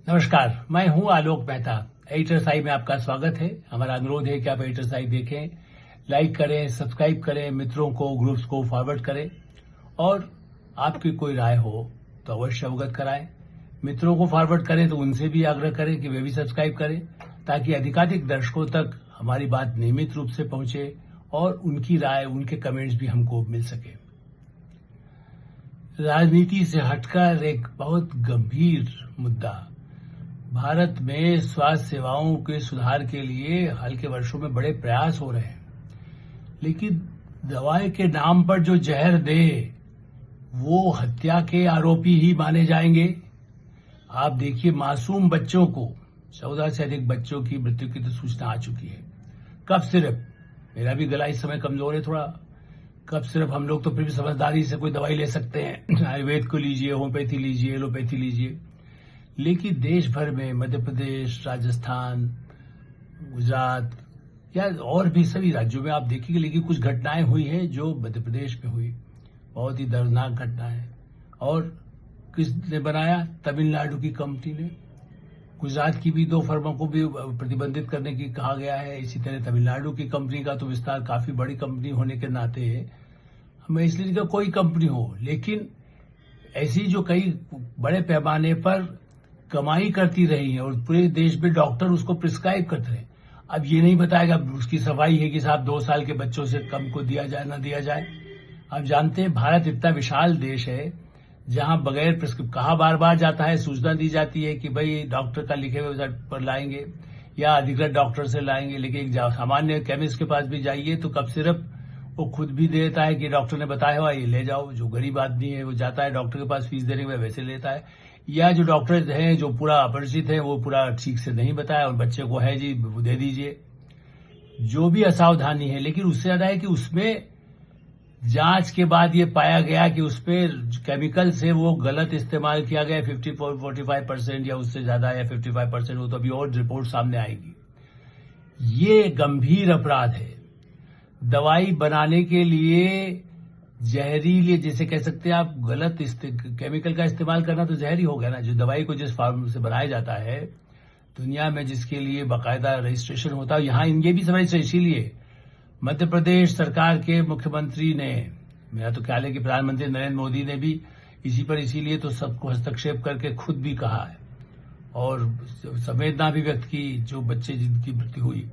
नमस्कार, मैं हूं आलोक मेहता। एडिटर्स आई में आपका स्वागत है। हमारा अनुरोध है कि आप एडिटर्स आई देखें, लाइक करें, सब्सक्राइब करें, मित्रों को, ग्रुप्स को फॉरवर्ड करें और आपकी कोई राय हो तो अवश्य अवगत कराएं। मित्रों को फॉरवर्ड करें तो उनसे भी आग्रह करें कि वे भी सब्सक्राइब करें, ताकि अधिकाधिक दर्शकों तक हमारी बात नियमित रूप से पहुंचे और उनकी राय, उनके कमेंट्स भी हमको मिल सके। राजनीति से हटकर एक बहुत गंभीर मुद्दा, भारत में स्वास्थ्य सेवाओं के सुधार के लिए हाल के वर्षों में बड़े प्रयास हो रहे हैं, लेकिन दवाई के नाम पर जो जहर दे वो हत्या के आरोपी ही माने जाएंगे। आप देखिए, मासूम बच्चों को, 14 से अधिक बच्चों की मृत्यु की तो सूचना आ चुकी है। कफ सिरप, मेरा भी गला इस समय कमजोर है थोड़ा, कफ सिरप हम लोग तो फिर भी समझदारी से कोई दवाई ले सकते हैं, आयुर्वेद को लीजिए, होम्योपैथी लीजिए, एलोपैथी लीजिए, लेकिन देश भर में मध्य प्रदेश, राजस्थान, गुजरात या और भी सभी राज्यों में आप देखिए, लेकिन कुछ घटनाएं हुई हैं जो मध्य प्रदेश में हुई, बहुत ही दर्दनाक घटना है। और किसने बनाया? तमिलनाडु की कंपनी ने। गुजरात की भी 2 फर्मों को भी प्रतिबंधित करने की कहा गया है। इसी तरह तमिलनाडु की कंपनी का तो विस्तार काफी बड़ी कंपनी होने के नाते हमें इसलिए नहीं, कोई कंपनी हो, लेकिन ऐसी जो कई बड़े पैमाने पर कमाई करती रही है और पूरे देश में डॉक्टर उसको प्रिस्क्राइब करते रहे। अब ये नहीं बताएगा उसकी सफाई है कि साहब 2 साल के बच्चों से कम को दिया जाए ना दिया जाए। आप जानते हैं भारत इतना विशाल देश है जहां बगैर प्रिस्क्रिप्शन कहा बार बार जाता है, सूचना दी जाती है कि भाई डॉक्टर का लिखे हुए पर लाएंगे या अधिकृत डॉक्टर से लाएंगे, लेकिन एक सामान्य केमिस्ट के पास भी जाइए तो कफ सिरप वो खुद भी देता है कि डॉक्टर ने बताया हुआ ये ले जाओ। जो गरीब आदमी है वो जाता है डॉक्टर के पास, फीस देने में वैसे लेता है, या जो डॉक्टर हैं जो पूरा अपरिचित है वो पूरा ठीक से नहीं बताया और बच्चे को है जी वो दे दीजिए। जो भी असावधानी है, लेकिन उससे ज्यादा है कि उसमें जांच के बाद ये पाया गया कि उसमें केमिकल से वो गलत इस्तेमाल किया गया 45% या उससे ज्यादा, या 55%, वो तो अभी और रिपोर्ट सामने आएगी। ये गंभीर अपराध है। दवाई बनाने के लिए जहरीले, जैसे कह सकते हैं आप, गलत केमिकल का इस्तेमाल करना तो जहर ही हो गया ना। जो दवाई को जिस फार्म से बनाया जाता है दुनिया में, जिसके लिए बाकायदा रजिस्ट्रेशन होता है, यहाँ ये भी समझ से, इसीलिए मध्य प्रदेश सरकार के मुख्यमंत्री ने, मेरा तो ख्याल है कि प्रधानमंत्री नरेंद्र मोदी ने भी इसी पर इसीलिए तो सबको हस्तक्षेप करके खुद भी कहा है और संवेदना भी व्यक्त की जो बच्चे जिनकी मृत्यु हुई,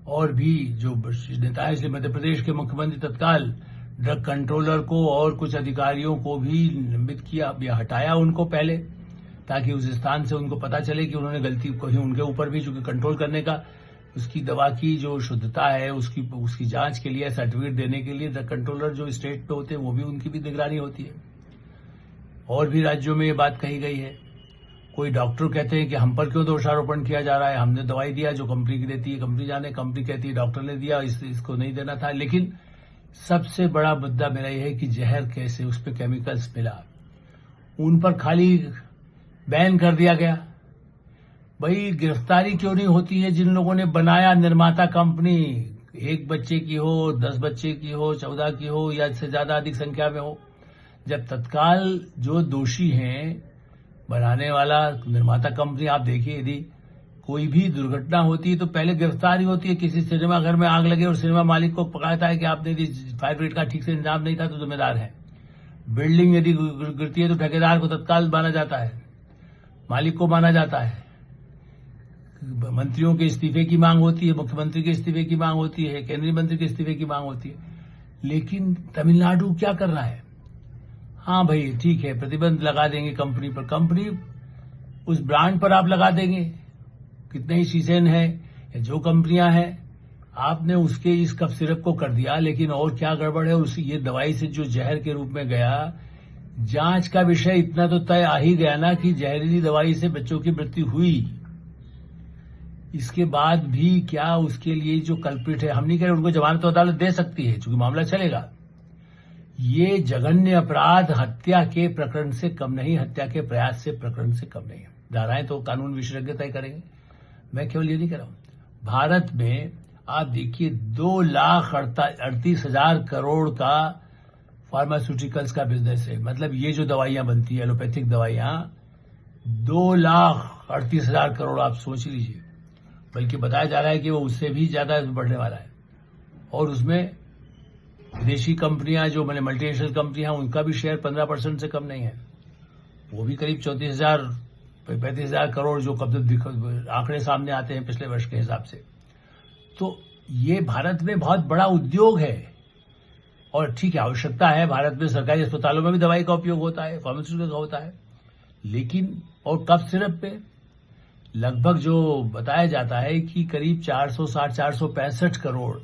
और भी जो नेता है, इसलिए मध्य प्रदेश के मुख्यमंत्री तत्काल ड्रग कंट्रोलर को और कुछ अधिकारियों को भी निलंबित किया या हटाया उनको पहले, ताकि उस स्थान से उनको पता चले कि उन्होंने गलती कही उनके ऊपर भी, चूंकि कंट्रोल करने का, उसकी दवा की जो शुद्धता है उसकी जांच के लिए, सर्टिफिकेट देने के लिए ड्रग कंट्रोलर जो स्टेट पे होते हैं वो भी, उनकी भी निगरानी होती है। और भी राज्यों में ये बात कही गई है। कोई डॉक्टर कहते हैं कि हम पर क्यों दोषारोपण किया जा रहा है, हमने दवाई दिया जो कंपनी की देती है, कंपनी जाने, कंपनी कहती है डॉक्टर ने दिया, इसको नहीं देना था। लेकिन सबसे बड़ा मुद्दा मेरा यह है कि जहर कैसे, उस पर केमिकल्स मिला, उन पर खाली बैन कर दिया गया। भाई गिरफ्तारी क्यों नहीं होती है जिन लोगों ने बनाया? निर्माता कंपनी 1 बच्चे की हो, 10 बच्चे की हो, 14 की हो, या इससे ज्यादा अधिक संख्या में हो, जब तत्काल जो दोषी हैं, बनाने वाला निर्माता कंपनी, आप देखिए यदि कोई भी दुर्घटना होती है तो पहले गिरफ्तारी होती है। किसी सिनेमा घर में आग लगे और सिनेमा मालिक को पकड़ता है कि आपने फायर ब्रिगेड का ठीक से इंतजाम नहीं था तो जिम्मेदार है। बिल्डिंग यदि गिरती है तो ठेकेदार को तत्काल माना जाता है, मालिक को माना जाता है। मंत्रियों के इस्तीफे की मांग होती है, मुख्यमंत्री के इस्तीफे की मांग होती है, केंद्रीय मंत्री के इस्तीफे की मांग होती है। लेकिन तमिलनाडु क्या कर रहा है? हाँ भाई ठीक है, प्रतिबंध लगा देंगे कंपनी पर, कंपनी उस ब्रांड पर आप लगा देंगे, कितने ही शीशेन है या जो कंपनियां हैं, आपने उसके इस कफ सिरप को कर दिया। लेकिन और क्या गड़बड़ है, उस ये दवाई से जो जहर के रूप में गया, जांच का विषय इतना तो तय आ ही गया ना कि जहरीली दवाई से बच्चों की मृत्यु हुई। इसके बाद भी क्या उसके लिए जो कल्प्रिट है, हम नहीं कह रहे उनको जमानत तो अदालत दे सकती है चूंकि मामला चलेगा, ये जघन्य अपराध हत्या के प्रकरण से कम नहीं, हत्या के प्रयास से प्रकरण से कम नहीं है। धाराएं तो कानून विशेषज्ञ तय करेंगे, मैं केवल ये नहीं कह रहा हूं। भारत में आप देखिए 2,38,000 करोड़ का फार्मास्यूटिकल्स का बिजनेस है। मतलब ये जो दवाइयां बनती है, एलोपैथिक दवाइयां, 38,000 करोड़ आप सोच लीजिए, बल्कि बताया जा रहा है कि वो उससे भी ज्यादा बढ़ने वाला है। और उसमें विदेशी कंपनियां जो मैंने मल्टीनेशनल कंपनियां हैं उनका भी शेयर 15% से कम नहीं है। वो भी करीब 35,000 करोड़ जो कब आंकड़े सामने आते हैं पिछले वर्ष के हिसाब से। तो ये भारत में बहुत बड़ा उद्योग है। और ठीक है, आवश्यकता है, भारत में सरकारी अस्पतालों में भी दवाई का उपयोग होता है, फार्मास्यूटिकल का होता है, लेकिन और कफ सिरप पे लगभग जो बताया जाता है कि करीब 465 करोड़,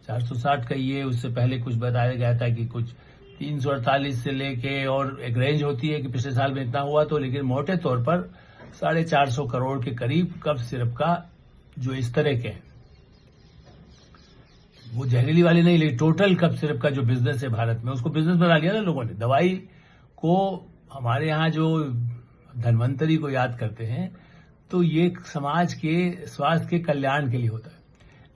460 कहिए, उससे पहले कुछ बताया गया था कि कुछ 348 से लेके, और एक रेंज होती है कि पिछले साल में इतना हुआ, तो लेकिन मोटे तौर पर 450 करोड़ के करीब कफ सिरप का जो इस तरह के हैं, वो जहरीली वाले नहीं, लेकिन टोटल कफ सिरप का जो बिजनेस है भारत में, उसको बिजनेस बना लिया ना लोगों ने। दवाई को हमारे यहाँ जो धन्वंतरी को याद करते हैं, तो ये समाज के स्वास्थ्य के कल्याण के लिए होता है।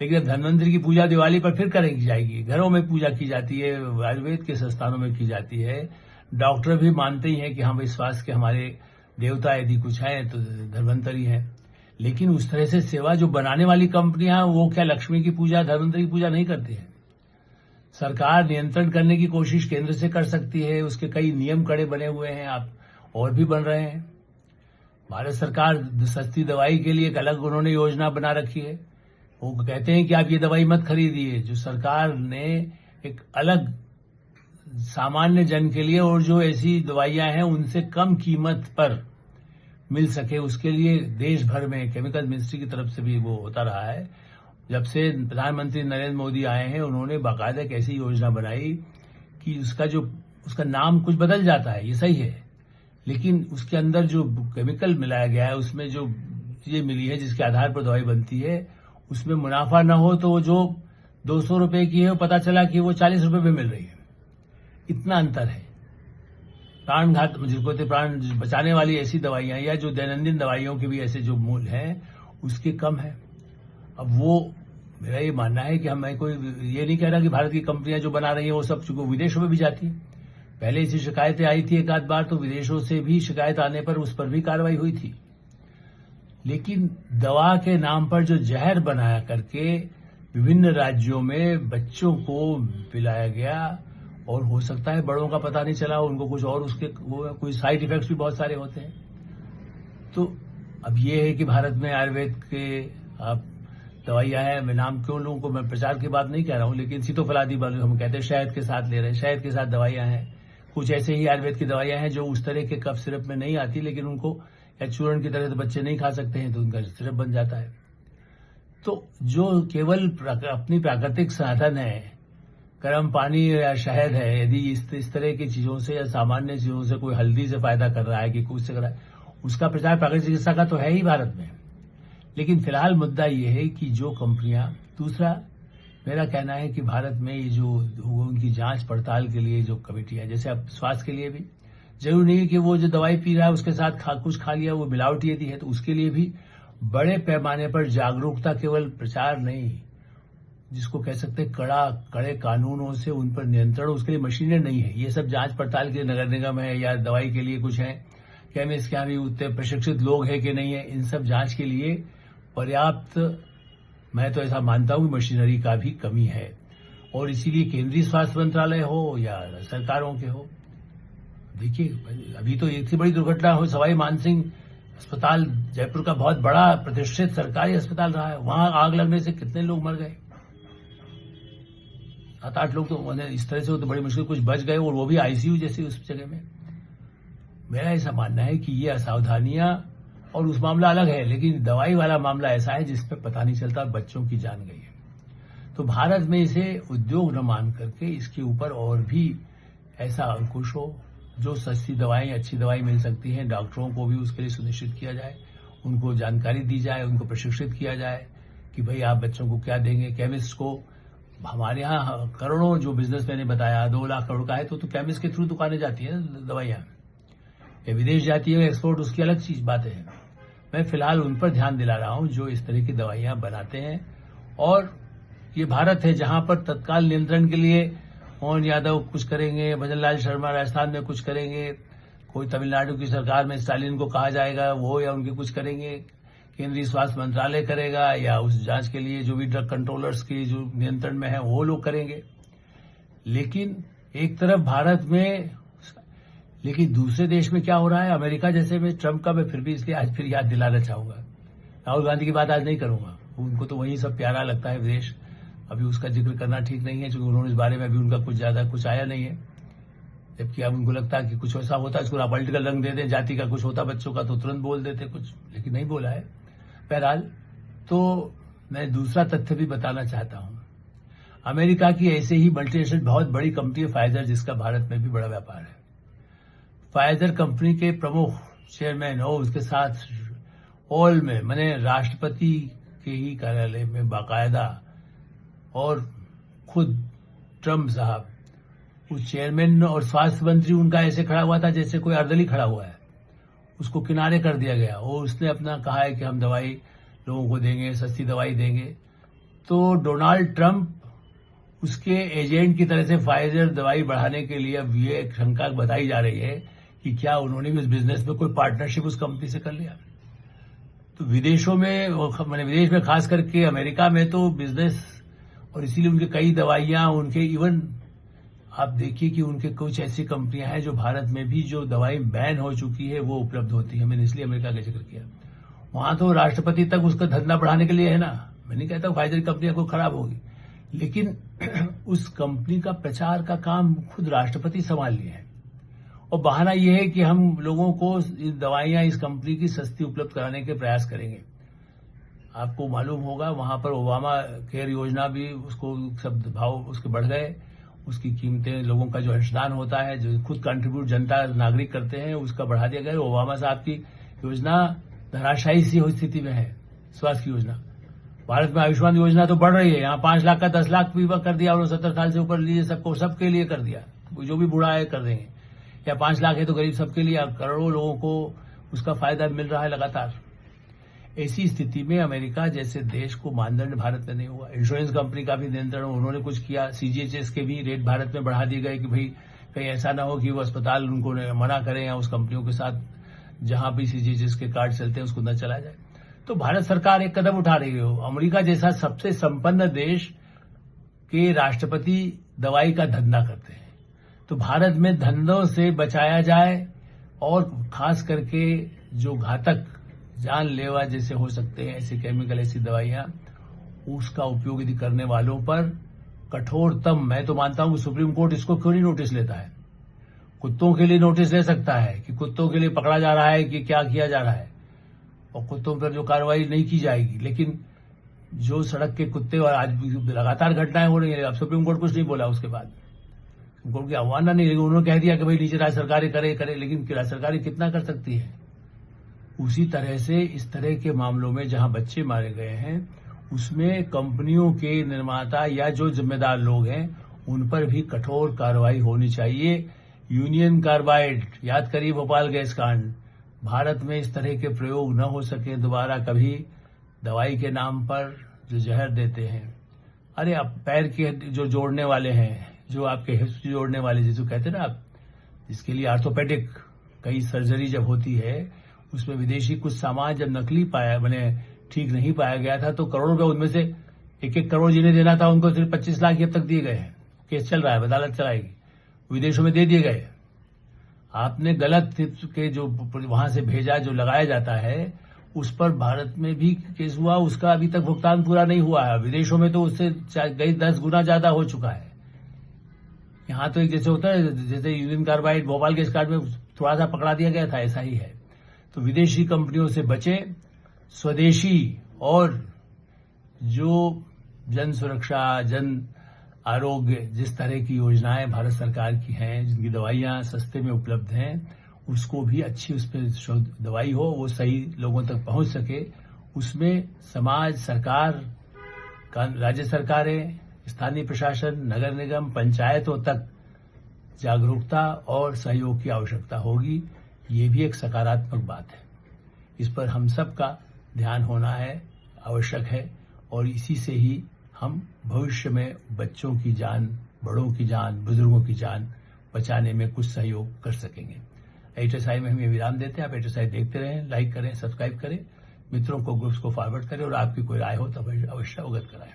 लेकिन धन्वंतरी की पूजा दिवाली पर फिर करेंगी जाएगी, घरों में पूजा की जाती है, आयुर्वेद के संस्थानों में की जाती है। डॉक्टर भी मानते ही हैं कि हम इस स्वास्थ्य के हमारे देवता यदि कुछ है तो धन्वंतरी है। लेकिन उस तरह से सेवा जो बनाने वाली कंपनियां, वो क्या लक्ष्मी की पूजा, धन्वंतरी की पूजा नहीं करती है। सरकार नियंत्रण करने की कोशिश केंद्र से कर सकती है, उसके कई नियम कड़े बने हुए हैं, आप और भी बन रहे हैं। भारत सरकार सस्ती दवाई के लिए एक अलग उन्होंने योजना बना रखी है। वो कहते हैं कि आप ये दवाई मत खरीदिए। जो सरकार ने एक अलग सामान्य जन के लिए, और जो ऐसी दवाइयां हैं उनसे कम कीमत पर मिल सके, उसके लिए देश भर में केमिकल मिनिस्ट्री की तरफ से भी वो होता रहा है। जब से प्रधानमंत्री नरेंद्र मोदी आए हैं, उन्होंने बाकायदा एक ऐसी योजना बनाई कि उसका नाम कुछ बदल जाता है, ये सही है, लेकिन उसके अंदर जो केमिकल मिलाया गया है, उसमें जो चीजें मिली है जिसके आधार पर दवाई बनती है, उसमें मुनाफा न हो, तो वो जो 200 रुपए की है, वो पता चला कि वो 40 रुपए में मिल रही है। इतना अंतर है। प्राणघात, जिसको प्राण बचाने वाली ऐसी दवाइयां, या जो दैनंदिन दवाइयों के भी ऐसे जो मूल्य हैं, उसके कम है। अब वो मेरा ये मानना है कि मैं कोई ये नहीं कह रहा कि भारत की कंपनियां जो बना रही है वो सब चूंकि विदेशों में भी जाती है। पहले ऐसी शिकायतें आई थी एक आध बार, तो विदेशों से भी शिकायत आने पर उस पर भी कार्रवाई हुई थी। लेकिन दवा के नाम पर जो जहर बनाया करके विभिन्न राज्यों में बच्चों को पिलाया गया, और हो सकता है बड़ों का पता नहीं चला, उनको कुछ और उसके कोई साइड इफेक्ट्स भी बहुत सारे होते हैं। तो अब ये है कि भारत में आयुर्वेद के आप दवाइयां हैं, मैं नाम क्यों लूं, को मैं प्रचार की बात नहीं कह रहा हूं, लेकिन सीतोफलादी वाले हम कहते हैं शहद के साथ ले रहे हैं, शहद के साथ दवाइयां हैं। कुछ ऐसे ही आयुर्वेद की दवाइयां हैं जो उस तरह के कफ सिरप में नहीं आती, लेकिन उनको या चूर्ण की तरह तो बच्चे नहीं खा सकते हैं, तो उनका सिरप बन जाता है। तो जो केवल अपनी प्राकृतिक साधन है, गर्म पानी या शहद है, यदि इस तरह की चीजों से या सामान्य चीजों से कोई हल्दी से फायदा कर रहा है कि कुछ से कर रहा है, उसका प्रचार प्राकृतिक चिकित्सा का तो है ही भारत में। लेकिन फिलहाल मुद्दा ये है कि जो कंपनियां, दूसरा मेरा कहना है कि भारत में ये जो उनकी जांच पड़ताल के लिए जो कमेटी है, जैसे अब स्वास्थ्य के लिए भी जरूरी नहीं है कि वो जो दवाई पी रहा है उसके साथ कुछ खा लिया वो मिलावटी यदि है, तो उसके लिए भी बड़े पैमाने पर जागरूकता, केवल प्रचार नहीं, जिसको कह सकते हैं कड़े कानूनों से उन पर नियंत्रण, उसके लिए मशीनें नहीं है। ये सब जांच पड़ताल के नगर निगम है या दवाई के लिए कुछ है, केमिस्ट के यहाँ भी उतने प्रशिक्षित लोग हैं कि नहीं है, इन सब जांच के लिए पर्याप्त, मैं तो ऐसा मानता हूं, मशीनरी का भी कमी है। और इसीलिए केंद्रीय स्वास्थ्य मंत्रालय हो या सरकारों के हो, देखिए अभी तो एक से बड़ी दुर्घटना हो, सवाई मानसिंह अस्पताल जयपुर का बहुत बड़ा प्रतिष्ठित सरकारी अस्पताल रहा है, वहां आग लगने से कितने लोग मर गए, 7-8 लोग तो इस तरह से तो बड़ी मुश्किल कुछ बच गए, और वो भी आईसीयू जैसी उस जगह में। मेरा ऐसा मानना है कि ये असावधानियां, और उस मामला अलग है, लेकिन दवाई वाला मामला ऐसा है जिसपे पता नहीं चलता, बच्चों की जान गई है। तो भारत में इसे उद्योग न मान करके इसके ऊपर और भी ऐसा अंकुश हो, जो सस्ती दवाएं, अच्छी दवाई मिल सकती हैं, डॉक्टरों को भी उसके लिए सुनिश्चित किया जाए, उनको जानकारी दी जाए, उनको प्रशिक्षित किया जाए कि भाई आप बच्चों को क्या देंगे। केमिस्ट को हमारे यहाँ करोड़ों, जो बिजनेस मैंने बताया 2 लाख करोड़ का है, तो केमिस्ट के थ्रू दुकानें जाती है दवाइयां, या विदेश जाती है एक्सपोर्ट, उसकी अलग चीज बात है। मैं फिलहाल उन पर ध्यान दिला रहा हूं जो इस तरह की दवाइयां बनाते हैं। और ये भारत है जहां पर तत्काल नियंत्रण के लिए मोहन यादव कुछ करेंगे, भजन लाल शर्मा राजस्थान में कुछ करेंगे, कोई तमिलनाडु की सरकार में स्टालिन को कहा जाएगा, वो या उनके कुछ करेंगे, केंद्रीय स्वास्थ्य मंत्रालय करेगा, या उस जांच के लिए जो भी ड्रग कंट्रोलर्स की जो नियंत्रण में है वो लोग करेंगे। लेकिन एक तरफ भारत में, लेकिन दूसरे देश में क्या हो रहा है, अमेरिका जैसे में ट्रंप का, मैं फिर भी इसलिए आज फिर याद दिलाना चाहूंगा। राहुल गांधी की बात आज नहीं करूंगा, उनको तो वही सब प्यारा लगता है विदेश, अभी उसका जिक्र करना ठीक नहीं है, क्योंकि उन्होंने इस बारे में अभी उनका कुछ ज्यादा कुछ आया नहीं है। जबकि अब उनको लगता है कि कुछ ऐसा होता है, इसको पॉलिटिकल रंग दे दें, जाति का कुछ होता बच्चों का तो तुरंत बोल देते कुछ, लेकिन नहीं बोला है। बहरहाल, तो मैं दूसरा तथ्य भी बताना चाहता हूं। अमेरिका की ऐसे ही मल्टीनेशनल बहुत बड़ी कंपनी है फाइजर, जिसका भारत में भी बड़ा व्यापार है। फाइजर कंपनी के प्रमुख चेयरमैन और उसके साथ ओल में, माने राष्ट्रपति के ही कार्यालय में बाकायदा, और खुद ट्रंप साहब उस चेयरमैन और स्वास्थ्य मंत्री उनका ऐसे खड़ा हुआ था जैसे कोई अर्दली खड़ा हुआ है, उसको किनारे कर दिया गया। और उसने अपना कहा है कि हम दवाई लोगों को देंगे, सस्ती दवाई देंगे। तो डोनाल्ड ट्रंप उसके एजेंट की तरह से फाइजर दवाई बढ़ाने के लिए अब ये एक शंका बताई जा रही है कि क्या उन्होंने भी इस बिजनेस में कोई पार्टनरशिप उस कंपनी से कर लिया। तो विदेशों में, मैंने विदेश में खास करके अमेरिका में तो बिजनेस, और इसीलिए उनके कई दवाइयां, उनके इवन आप देखिए कि उनके कुछ ऐसी कंपनियां हैं जो भारत में भी जो दवाई बैन हो चुकी है वो उपलब्ध होती है। मैंने इसलिए अमेरिका का जिक्र किया, वहां तो राष्ट्रपति तक उसका धंधा बढ़ाने के लिए है ना। मैं नहीं कहता फाइजर कंपनियां कोई खराब होगी, लेकिन उस कंपनी का प्रचार का काम खुद राष्ट्रपति संभाल लिए हैं, और बहाना यह है कि हम लोगों को दवाइयां इस कंपनी की सस्ती उपलब्ध कराने के प्रयास करेंगे। आपको मालूम होगा वहां पर ओबामा केयर योजना भी, उसको सब भाव उसके बढ़ गए, उसकी कीमतें, लोगों का जो अंशदान होता है, जो खुद कंट्रीब्यूट जनता नागरिक करते हैं, उसका बढ़ा दिया गया। ओबामा साहब की योजना धराशायी सी स्थिति में है, स्वास्थ्य की योजना। भारत में आयुष्मान योजना तो बढ़ रही है, यहाँ 5 लाख का 10 लाख बीमा कर दिया, उन्होंने 70 साल से ऊपर लिए सबको, सबके लिए कर दिया, जो भी बूढ़ा है कर देंगे। या 5 लाख है तो गरीब सबके लिए, करोड़ों लोगों को उसका फायदा मिल रहा है लगातार। ऐसी स्थिति में अमेरिका जैसे देश को मानदंड भारत में नहीं हुआ। इंश्योरेंस कंपनी का भी नियंत्रण उन्होंने कुछ किया, सीजीएचएस के भी रेट भारत में बढ़ा दिए गए कि भाई कहीं ऐसा ना हो कि वो अस्पताल उनको मना करें या उस कंपनियों के साथ जहां भी सीजीएचएस के कार्ड चलते हैं उसको न चला जाए। तो भारत सरकार एक कदम उठा रही है। अमेरिका जैसा सबसे संपन्न देश के राष्ट्रपति दवाई का धंधा करते हैं, तो भारत में धंधों से बचाया जाए, और खास करके जो घातक जानलेवा जैसे हो सकते हैं ऐसे केमिकल, ऐसी दवाइयां, उसका उपयोग यदि करने वालों पर कठोरतम, मैं तो मानता हूं सुप्रीम कोर्ट इसको क्यों नहीं नोटिस लेता है। कुत्तों के लिए नोटिस ले सकता है कि कुत्तों के लिए पकड़ा जा रहा है कि क्या किया जा रहा है, और कुत्तों पर जो कार्रवाई नहीं की जाएगी। लेकिन जो सड़क के कुत्ते, और आज लगातार घटनाएं हो रही है, अब सुप्रीम कोर्ट कुछ नहीं बोला उसके बाद, कोर्ट की अवमानना नहीं, लेकिन उन्होंने कह दिया कि भाई नीचे राज्य सरकारें करे, लेकिन राज्य सरकारें कितना कर सकती है। उसी तरह से इस तरह के मामलों में जहां बच्चे मारे गए हैं, उसमें कंपनियों के निर्माता या जो जिम्मेदार लोग हैं उन पर भी कठोर कार्रवाई होनी चाहिए। यूनियन कार्बाइड, याद करिए भोपाल गैस कांड, भारत में इस तरह के प्रयोग न हो सके दोबारा कभी। दवाई के नाम पर जो जहर देते हैं, अरे आप पैर के जो जोड़ने वाले हैं, जो आपके हिप्स जोड़ने वाले जिसको कहते हैं ना आप, जिसके लिए आर्थोपेडिक कई सर्जरी जब होती है, उसमें विदेशी कुछ सामान जब नकली पाया, मैंने ठीक नहीं पाया गया था, तो करोड़ रुपए उनमें से 1-1 करोड़ जिन्हें देना था उनको सिर्फ 25 लाख अब तक दिए गए हैं। केस चल रहा है, अदालत चलाएगी, विदेशों में दे दिए गए। आपने गलत के जो वहां से भेजा, जो लगाया जाता है, उस पर भारत में भी केस हुआ, उसका अभी तक भुगतान पूरा नहीं हुआ है। विदेशों में तो उससे 10 गुना ज्यादा हो चुका है। यहां तो एक जैसे होता है, जैसे यूनियन कार्बाइड भोपाल गैस कांड में थोड़ा सा पकड़ा दिया गया था, ऐसा ही है। तो विदेशी कंपनियों से बचें, स्वदेशी और जो जन सुरक्षा, जन आरोग्य, जिस तरह की योजनाएं भारत सरकार की हैं, जिनकी दवाइयां सस्ते में उपलब्ध हैं, उसको भी अच्छी उस पर दवाई हो, वो सही लोगों तक पहुंच सके, उसमें समाज, सरकार, राज्य सरकारें, स्थानीय प्रशासन, नगर निगम, पंचायतों तक जागरूकता और सहयोग की आवश्यकता होगी। ये भी एक सकारात्मक बात है। इस पर हम सब का ध्यान होना है, आवश्यक है, और इसी से ही हम भविष्य में बच्चों की जान, बड़ों की जान, बुजुर्गों की जान बचाने में कुछ सहयोग कर सकेंगे। HSI में हम ये विराम देते हैं। आप HSI देखते रहें, लाइक करें, सब्सक्राइब करें, मित्रों को, ग्रुप्स को फॉरवर्ड करें और आपकी कोई राय हो तो अवश्य अवगत कराएं।